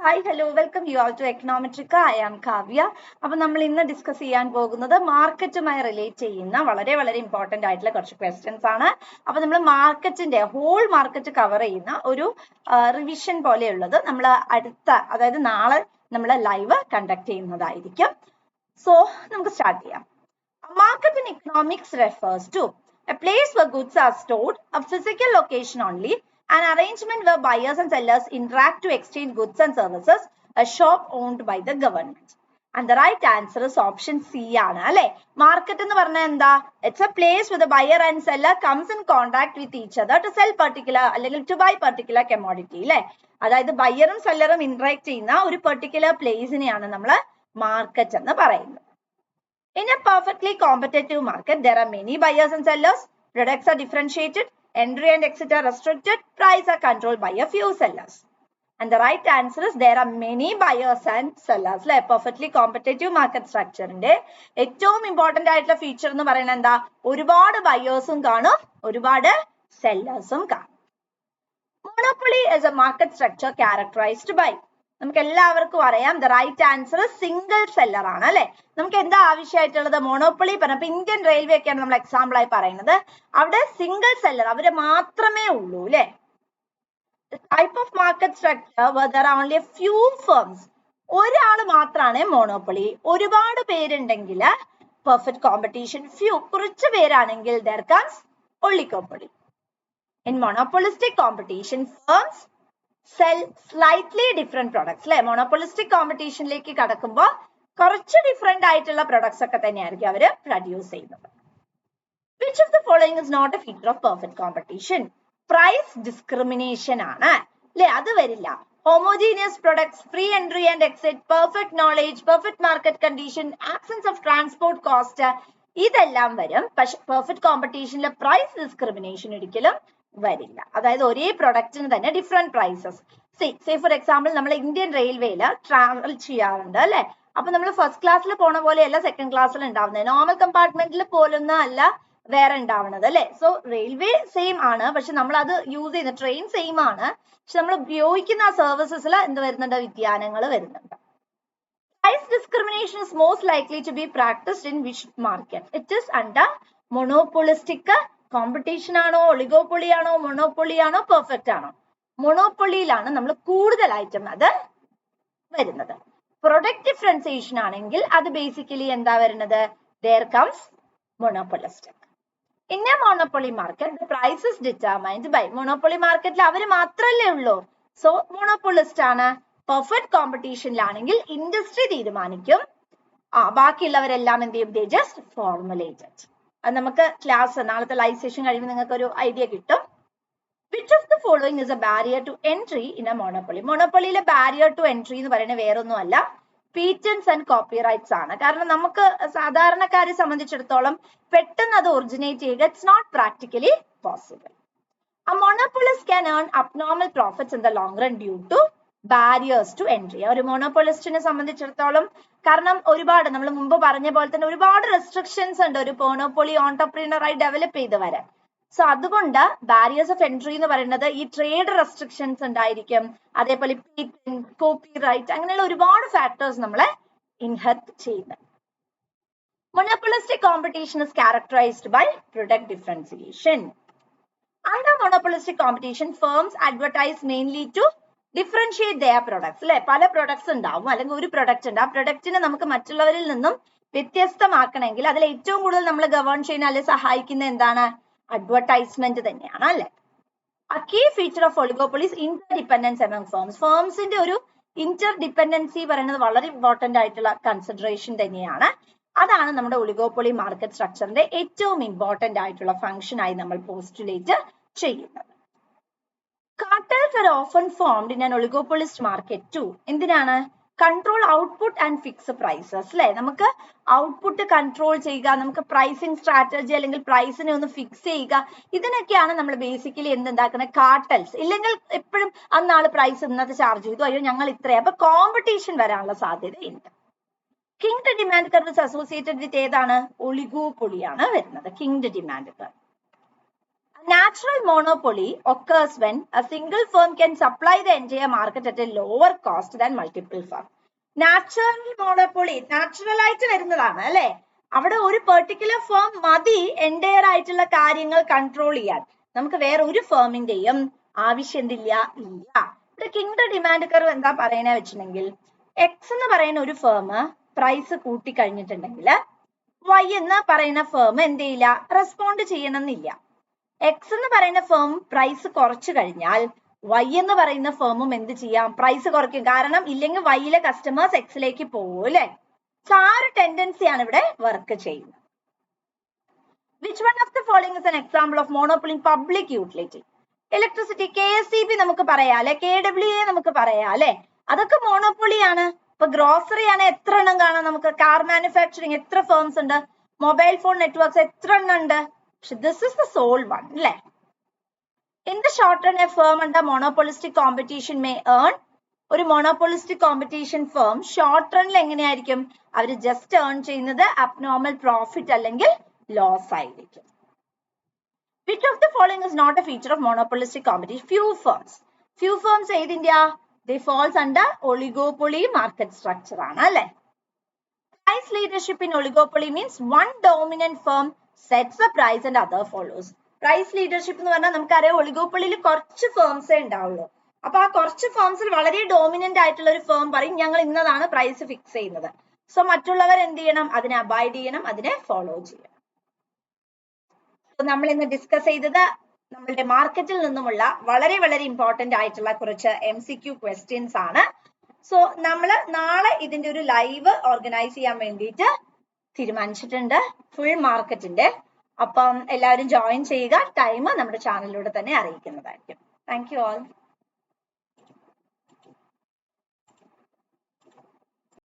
Hi, hello, welcome you all to Econometrica. I am Kavya. അപ്പോൾ നമ്മൾ ഇന്ന് discuss ചെയ്യാൻ പോകുന്നത് മാർക്കറ്റുമായി റിലേറ്റ് ചെയ്യുന്ന വളരെ ഇമ്പോർട്ടന്റ് ആയിട്ടുള്ള കുറച്ച് ക്വസ്റ്റ്യൻസ് ആണ്. അപ്പോൾ നമ്മൾ മാർക്കറ്റിന്റെ ഹോൾ മാർക്കറ്റ് കവർ ചെയ്യുന്ന ഒരു റിവിഷൻ പോലെയുള്ളത് നമ്മൾ അടുത്ത അതായത് നാളെ നമ്മൾ ലൈവ് കണ്ടക്ട് ചെയ്യുന്നതായിരിക്കും. സോ നമുക്ക് സ്റ്റാർട്ട് ചെയ്യാം. Market in economics refers to a place where goods are stored, a physical location only, an arrangement where buyers and sellers interact to exchange goods and services, a shop owned by the government. And the right answer is option C ആണ് അല്ലേ? Market എന്ന് പറഞ്ഞാൽ എന്താ? It's a place where the buyer and seller comes in contact with each other to sell particular അല്ലെങ്കിൽ to buy particular commodity അല്ലേ? അതായത് ബയറും സെല്ലറും interact ചെയ്യുന്ന ഒരു പെർട്ടിക്കുലർ പ്ലേസിനെയാണ് നമ്മൾ മാർക്കറ്റ് എന്ന് പറയുന്നത്. In a perfectly competitive market, there are many buyers and sellers. Products are differentiated. Entry and exit are restricted. Price are controlled by a few sellers. And the right answer is there are many buyers and sellers. Like perfectly competitive market structure. ഏറ്റവും important ആയിട്ടുള്ള feature എന്ന് പറയുന്നത് എന്താ? ഒരുപാട് ബയേഴ്സും കാണും, ഒരുപാട് സെല്ലേഴ്സും കാണും. Monopoly is a market structure characterized by നമുക്ക് എല്ലാവർക്കും അറിയാം the right answer single seller ആണ് അല്ലെ. നമുക്ക് എന്താ ആവശ്യമായിട്ടുള്ളത്? മോണോപ്പൊളി പറഞ്ഞപ്പോ ഇന്ത്യൻ റെയിൽവേ ഒക്കെയാണ് നമ്മൾ എക്സാമ്പിൾ ആയി പറയുന്നത്. അവിടെ സിംഗിൾ സെല്ലർ അവര് മാത്രമേ ഉള്ളൂ അല്ലെ. Type of market structure there are only a few firms. ഒരാൾ മാത്രമാണ് മോണോപ്പൊളി. ഒരുപാട് പേരുണ്ടെങ്കിൽ പെർഫെക്റ്റ് കോമ്പറ്റീഷൻ, ഫ്യൂ കുറച്ച് പേരാണെങ്കിൽ there comes oligopoly. In monopolistic competition, firms sell slightly different products അല്ലെ. മോണോപ്പൊളിസ്റ്റിക് കോമ്പറ്റീഷനിലേക്ക് കടക്കുമ്പോൾ കുറച്ച് ഡിഫറെന്റ് ആയിട്ടുള്ള പ്രൊഡക്ട്സ് ഒക്കെ തന്നെയായിരിക്കും അവര് പ്രൊഡ്യൂസ് ചെയ്യുന്നത്. Which of the following is not a feature of perfect competition? Price discrimination ആണ് അല്ലെ. അത് വരില്ല. Homogeneous products, free entry and exit, perfect knowledge, perfect market condition, absence of transport cost, ഇതെല്ലാം വരും. പക്ഷെ പെർഫെക്റ്റ് കോമ്പറ്റീഷനിലെ പ്രൈസ് ഡിസ്ക്രിമിനേഷൻ ഒരിക്കലും വരില്ല. അതായത് ഒരേ പ്രൊഡക്റ്റിന് തന്നെ different prices. Say for example നമ്മൾ ഇന്ത്യൻ റെയിൽവേയില് ട്രാവൽ ചെയ്യാറുണ്ട് അല്ലെ. അപ്പൊ നമ്മൾ ഫസ്റ്റ് ക്ലാസ്സിൽ പോണ പോലെയല്ല സെക്കൻഡ് ക്ലാസ്സിൽ ഉണ്ടാവുന്നത്. നോർമൽ കമ്പാർട്ട്മെന്റിൽ പോലൊന്നും അല്ല വേറെ ഉണ്ടാവുന്നത് അല്ലെ. സോ റെയിൽവേ സെയിം ആണ്, പക്ഷെ നമ്മൾ അത് യൂസ് ചെയ്യുന്ന ട്രെയിൻ സെയിം ആണ്, പക്ഷെ നമ്മൾ ഉപയോഗിക്കുന്ന സർവീസസിൽ എന്ത് വരുന്നുണ്ട്? വ്യതിയാനങ്ങൾ വരുന്നുണ്ട്. Price discrimination is most likely to be practiced in which market? It is under monopolistic competition ആണോ, ഒളിഗോപ്പൊളി ആണോ, മൊണോപ്പൊളി ആണോ, പെർഫെക്റ്റ് ആണോ? മൊണോപ്പൊളിയിലാണ് നമ്മൾ കൂടുതലായിട്ടും അത് വരുന്നത്. പ്രൊഡക്റ്റ് ഡിഫറൻസിയേഷൻ ആണെങ്കിൽ അത് ബേസിക്കലി എന്താ വരുന്നത്? there comes monopolistic. In a monopoly market, the price is determined by monopoly marketൽ അവര് മാത്രല്ലേ ഉള്ളൂ. സോ monopolist ആണ്. പെർഫെക്റ്റ് കോമ്പറ്റീഷനിലാണെങ്കിൽ ഇൻഡസ്ട്രി തീരുമാനിക്കും. ബാക്കിയുള്ളവരെല്ലാം എന്ത് ചെയ്യും? they just formulated. അത് നമുക്ക് ക്ലാസ് നാളത്തെ ലൈവ് സെഷൻ കഴിയുമ്പോൾ നിങ്ങൾക്ക് ഒരു ഐഡിയ കിട്ടും. Which of the following is a barrier to entry in a monopoly? മോണോപ്പൊളിയിലെ ബാരിയർ ടു എൻട്രി എന്ന് പറയുന്നത് വേറൊന്നും അല്ല, പേറ്റന്റ്സ് ആൻഡ് കോപ്പിറൈറ്റ്സ് ആണ്. കാരണം നമുക്ക് സാധാരണക്കാരെ സംബന്ധിച്ചിടത്തോളം പെട്ടെന്ന് അത് ഒറിജിനേറ്റ് ചെയ്യുക it's not practically possible. A monopolist can earn abnormal profits in the long run due to barriers to entry. ഒരു മോണോപ്പൊളിസ്റ്റിനെ സംബന്ധിച്ചിടത്തോളം കാരണം ഒരുപാട് നമ്മൾ മുമ്പ് പറഞ്ഞ പോലെ തന്നെ ഒരുപാട് റെസ്ട്രിക്ഷൻസ് ഉണ്ട് ഒരു മോണോപ്പൊളി ഓൺടർപ്രീനറായി ഡെവലപ്പ് ചെയ്ത് വരാൻ. സോ അതുകൊണ്ട് ബാരിയേഴ്സ് ഓഫ് എൻട്രി എന്ന് പറയുന്നത് ഈ ട്രേഡ് റെസ്ട്രിക്ഷൻസ് ഉണ്ടായിരിക്കും, അതേപോലെ കോപ്പിറൈറ്റ്, അങ്ങനെയുള്ള ഒരുപാട് ഫാക്ടേഴ്സ് നമ്മളെ ഇൻഹെറിറ്റ് ചെയ്യുന്നത്. Monopolistic competition is characterized by product differentiation. Under monopolistic competition, firms advertise mainly to differentiate their products അല്ലെ. പല പ്രൊഡക്ട്സ് ഉണ്ടാവും, അല്ലെങ്കിൽ ഒരു പ്രൊഡക്റ്റ് ഉണ്ട്, ആ പ്രൊഡക്റ്റിനെ നമുക്ക് മറ്റുള്ളവരിൽ നിന്നും വ്യത്യസ്തമാക്കണമെങ്കിൽ അതിൽ ഏറ്റവും കൂടുതൽ നമ്മൾ ഗവേൺ ചെയ്യുന്ന അല്ലെങ്കിൽ സഹായിക്കുന്ന എന്താണ്? അഡ്വർടൈസ്മെന്റ് തന്നെയാണ് അല്ലെ. A key feature of oligopoly is interdependence among firms. ഫേംസിന്റെ ഒരു ഇന്റർഡിപെൻഡൻസി പറയുന്നത് വളരെ ഇമ്പോർട്ടന്റ് ആയിട്ടുള്ള കൺസിഡറേഷൻ തന്നെയാണ്. അതാണ് നമ്മുടെ ഒളിഗോപ്പൊളി മാർക്കറ്റ് സ്ട്രക്ചറിന്റെ ഏറ്റവും ഇമ്പോർട്ടന്റ് ആയിട്ടുള്ള ഫംഗ്ഷൻ ആയി നമ്മൾ പോസ്റ്റുലേറ്റ് ചെയ്യുന്നത്. Cartels are often formed in an oligopolist market too. എന്തിനാണ്? Control output and fix prices അല്ലെ. നമുക്ക് ഔട്ട്പുട്ട് കൺട്രോൾ ചെയ്യുക, നമുക്ക് പ്രൈസിങ് സ്ട്രാറ്റജി അല്ലെങ്കിൽ പ്രൈസിനെ ഒന്ന് ഫിക്സ് ചെയ്യുക, ഇതിനൊക്കെയാണ് നമ്മൾ ബേസിക്കലി എന്തുണ്ടാക്കുന്നത്? കാർട്ടൽസ്. ഇല്ലെങ്കിൽ എപ്പോഴും അന്നാള് പ്രൈസ് ഇന്നത്തെ ചാർജ് ചെയ്തു, അയ്യോ ഞങ്ങൾ ഇത്രയും, അപ്പൊ കോമ്പറ്റീഷൻ വരാനുള്ള സാധ്യതയുണ്ട്. Kinked demand curve associated with ഏതാണ്? ഒളിഗോപ്പൊളിയാണ് വരുന്നത് kinked demand curve. Natural monopoly occurs when a single firm can supply the entire market at a lower cost than multiple firms. Natural monopoly, natural ആയിട്ട് വരുന്നതാണ് അല്ലെ? അവിടെ ഒരു particular firm മതി entire ആയിട്ടുള്ള കാര്യങ്ങൾ കൺട്രോൾ ചെയ്യാൻ. നമുക്ക് വേറെ ഒരു ഫേമിന്റെയും ആവശ്യം എന്തില്ല ഇല്ല. ഇവിടെ കിങ്ഡം ഡിമാൻഡ് കർവ് എന്താ പറയുന്ന വെച്ചിട്ടുണ്ടെങ്കിൽ എക്സ് എന്ന് പറയുന്ന ഒരു ഫേം പ്രൈസ് കൂട്ടി കഴിഞ്ഞിട്ടുണ്ടെങ്കിൽ വൈ എന്ന് പറയുന്ന ഫേം എന്ത് ചെയ്യില്ല, റെസ്പോണ്ട് ചെയ്യണമെന്നില്ല. എക്സ് എന്ന് പറയുന്ന ഫേം പ്രൈസ് കുറച്ചു കഴിഞ്ഞാൽ വൈ എന്ന് പറയുന്ന ഫേമും എന്ത് ചെയ്യാം, പ്രൈസ് കുറയ്ക്കും. കാരണം ഇല്ലെങ്കിൽ വൈയിലെ കസ്റ്റമേഴ്സ് എക്സിലേക്ക് പോകും അല്ലെ? സോ ആ ഒരു ടെൻഡൻസിയാണ് ഇവിടെ വർക്ക് ചെയ്യുന്നത്. Which one of the following is an example of monopoly in public utility? Electricity, KSEB നമുക്ക് പറയാം അല്ലെ, KWA നമുക്ക് പറയാം അല്ലെ, അതൊക്കെ മോണോപ്പൊളി ആണ്. ഇപ്പൊ ഗ്രോസറി ആണ്, എത്ര എണ്ണം കാണാം നമുക്ക്. കാർ മാനുഫാക്ചറിങ് എത്ര ഫേംസ് ഉണ്ട്, മൊബൈൽ ഫോൺ നെറ്റ്വർക്ക്സ് എത്ര എണ്ണം ഉണ്ട്. പക്ഷെ this is the sole one അല്ലെ. In the short run, a firm under monopolistic competition may earn. ഒരു മോണോപോളിസ്റ്റിക് കോമ്പറ്റീഷൻ ഫേം ഷോർട്ട് റണ്ണിൽ എങ്ങനെയായിരിക്കും, അവർ ജസ്റ്റ് ഏൺ ചെയ്യുന്നത് അബ്നോർമൽ പ്രോഫിറ്റ് അല്ലെങ്കിൽ ലോസ് ആയിരിക്കും. Which of the following is not a feature of monopolistic competition? Few firms ഏതിന്റെയാ? They falls under oligopoly market structure ആണ് അല്ലെ. Price leadership in oligopoly means one dominant firm sets the price and other follows. Price leadership എന്ന് പറഞ്ഞാൽ നമുക്കറിയാം ഒളിഗോപ്പൊളിയിൽ കുറച്ച് ഫേംസേ ഉണ്ടാവുള്ളൂ. അപ്പൊ ആ കുറച്ച് ഫേംസിൽ വളരെ ഡോമിനന്റ് ആയിട്ടുള്ള ഒരു ഫേം പറയും ഞങ്ങൾ ഇന്നതാണ് പ്രൈസ് ഫിക്സ് ചെയ്യുന്നത്. സോ മറ്റുള്ളവർ എന്ത് ചെയ്യണം, അതിനെ അബൈഡ് ചെയ്യണം, അതിനെ ഫോളോ ചെയ്യണം. നമ്മൾ ഇന്ന് ഡിസ്കസ് ചെയ്തത് നമ്മളുടെ മാർക്കറ്റിൽ നിന്നുമുള്ള വളരെ വളരെ ഇമ്പോർട്ടന്റ് ആയിട്ടുള്ള കുറച്ച് MCQ ക്വസ്റ്റ്യൻസ് ആണ്. സോ നമ്മൾ നാളെ ഇതിന്റെ ഒരു ലൈവ് ഓർഗനൈസ് ചെയ്യാൻ വേണ്ടിയിട്ട് തീരുമാനിച്ചിട്ടുണ്ട്, ഫുൾ മാർക്കറ്റിന്റെ. അപ്പം എല്ലാവരും ജോയിൻ ചെയ്യുക. ടൈം നമ്മുടെ ചാനലിലൂടെ തന്നെ അറിയിക്കുന്നതായിരിക്കും. Thank you all.